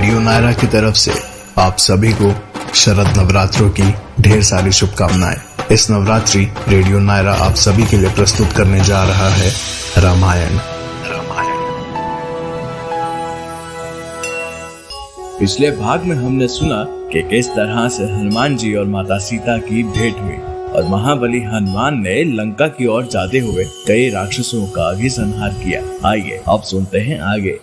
Radio Naira की तरफ से आप सभी को शरद नवरात्रों की ढेर सारी शुभकामनाएं। इस नवरात्रि रेडियो नायरा आप सभी के लिए प्रस्तुत करने जा रहा है रामायण। पिछले भाग में हमने सुना कि किस तरह से हनुमान जी और माता सीता की भेंट हुई और महाबली हनुमान ने लंका की ओर जाते हुए कई राक्षसों का भी संहार किया। आइए अब सुनते हैं आगे।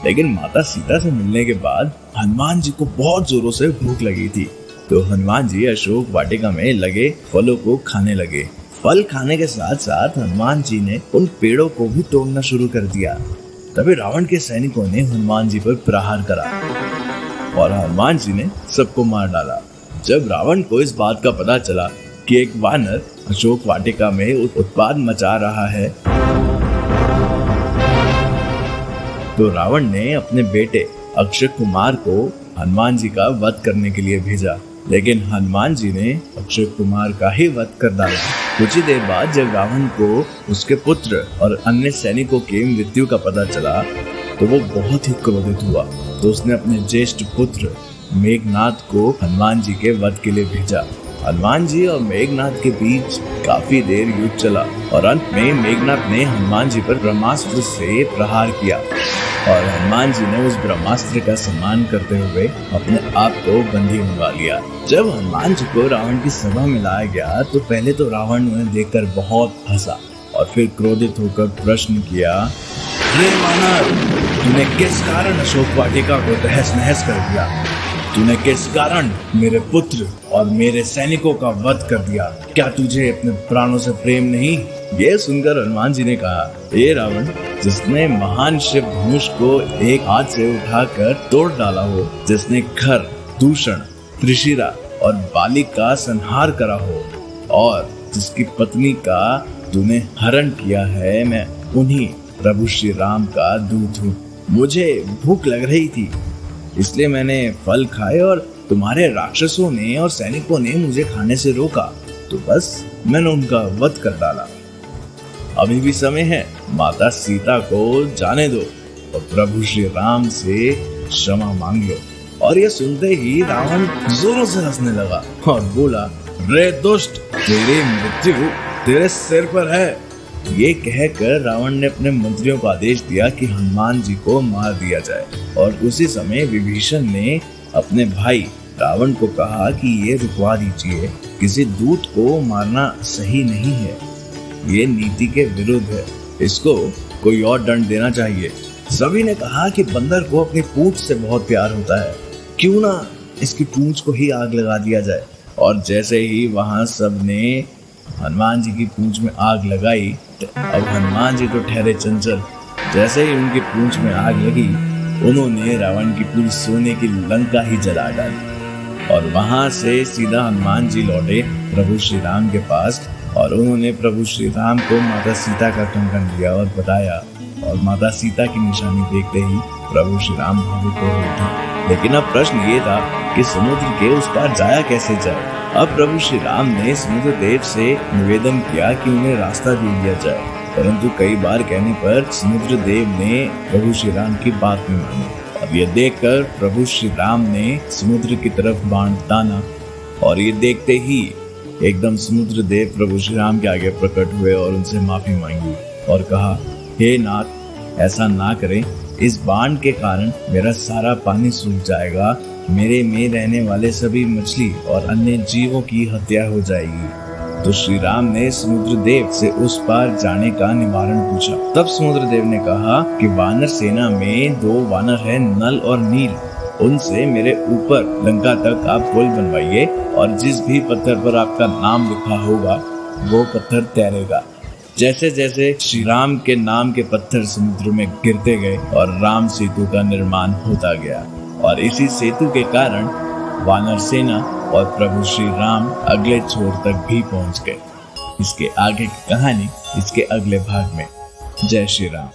लेकिन माता सीता से मिलने के बाद हनुमान जी को बहुत जोरों से भूख लगी थी, तो हनुमान जी अशोक वाटिका में लगे फलों को खाने लगे। फल खाने के साथ साथ हनुमान जी ने उन पेड़ों को भी तोड़ना शुरू कर दिया। तभी रावण के सैनिकों ने हनुमान जी पर प्रहार करा और हनुमान जी ने सबको मार डाला। जब रावण को इस बात का पता चला कि एक वानर अशोक वाटिका में उत्पात मचा रहा है, तो रावण ने अपने बेटे अक्षय कुमार को हनुमान जी का वध करने के लिए भेजा। लेकिन हनुमान जी ने अक्षय कुमार का ही वध कर डाला। कुछ ही देर बाद जब रावण को उसके पुत्र और अन्य सैनिकों की मृत्यु का पता चला तो वो बहुत ही क्रोधित हुआ। तो उसने अपने ज्येष्ठ पुत्र मेघनाद को हनुमान जी के वध के लिए भेजा। हनुमान जी और मेघनाद के बीच काफी देर युद्ध चला और अंत में मेघनाद ने हनुमान जी पर ब्रह्मास्त्र से प्रहार किया और हनुमान जी ने उस ब्रह्मास्त्र का सम्मान करते हुए अपने आप को बंदी बनवा लिया। जब हनुमान जी को रावण की सभा में लाया गया तो पहले तो रावण उन्हें देखकर बहुत हंसा और फिर क्रोधित होकर प्रश्न किया, रे वानर, तूने किस कारण अशोक वाटिका को तहस नहस कर दिया? तूने किस कारण मेरे पुत्र और मेरे सैनिकों का वध कर दिया? क्या तुझे अपने प्राणों से प्रेम नहीं? ये सुनकर हनुमान जी ने कहा, ये रावण, जिसने महान शिव धनुष को एक हाथ से उठाकर तोड़ डाला हो, जिसने खर, दूषण, त्रिशिरा और बाली का संहार करा हो और जिसकी पत्नी का तूने हरण किया है, मैं उन्हीं प्रभु श्री राम का दूत हूँ। मुझे भूख लग रही थी, इसलिए मैंने फल खाए और तुम्हारे राक्षसों ने और सैनिकों ने मुझे खाने से रोका, तो बस मैंने उनका वध कर डाला। अभी भी समय है, माता सीता को जाने दो और प्रभु श्री राम से क्षमा मांग लो। और ये सुनते ही रावण जोरों से हंसने लगा और बोला, रे दुष्ट, तेरी मृत्यु तेरे सिर पर है। ये कहकर रावण ने अपने मंत्रियों को आदेश दिया कि हनुमान जी को मार दिया जाए और उसी समय विभीषण ने अपने भाई रावण को कहा कि ये रुकवा दीजिए, किसी दूत को मारना सही नहीं है, ये नीति के विरुद्ध है, इसको कोई और दंड देना चाहिए। सभी ने कहा कि बंदर को अपनी पूंछ से बहुत प्यार होता है, क्यों ना इसकी पूंछ को ही आग लगा दिया जाए। और जैसे ही वहां सब ने हनुमान जी की पूंछ में आग लगाई, अब हनुमान जी तो ठहरे चंचल। जैसे ही उनकी पूंछ में आग लगी, उन्होंने रावण की पूरी सोने की लंका ही जला डाली और वहां से सीधा हनुमान जी लौटे प्रभु श्री राम के पास और उन्होंने प्रभु श्री राम को माता सीता का कंकण दिया और बताया और माता सीता की निशानी देखते ही प्रभु श्री राम भावुक हो उठे। लेकिन अब प्रश्न ये था कि समुद्र के उस पार जाया कैसे जाए। अब प्रभु श्री राम ने समुद्र देव से निवेदन किया कि उन्हें रास्ता दे दिया जाए, परंतु कई बार कहने पर समुद्र देव ने प्रभु श्री राम की बात नहीं मानी। अब ये देखकर प्रभु श्री राम ने समुद्र की तरफ बाण ताना और ये देखते ही एकदम समुद्र देव प्रभु श्री राम के आगे प्रकट हुए और उनसे माफी मांगी और कहा, हे नाथ, ऐसा ना करें, इस बाण के कारण मेरा सारा पानी सूख जाएगा, मेरे में रहने वाले सभी मछली और अन्य जीवों की हत्या हो जाएगी। तो श्री राम ने समुद्र देव से उस पार जाने का निवारण पूछा। तब समुद्र देव ने कहा कि वानर सेना में 2 वानर हैं, नल और नील, उनसे मेरे ऊपर लंका तक आप पुल बनवाइए और जिस भी पत्थर पर आपका नाम लिखा होगा वो पत्थर तैरेगा। जैसे जैसे श्री राम के नाम के पत्थर समुद्र में गिरते गए और राम सेतु का निर्माण होता गया और इसी सेतु के कारण वानर सेना और प्रभु श्री राम अगले छोर तक भी पहुंच गए। इसके आगे की कहानी इसके अगले भाग में। जय श्री राम।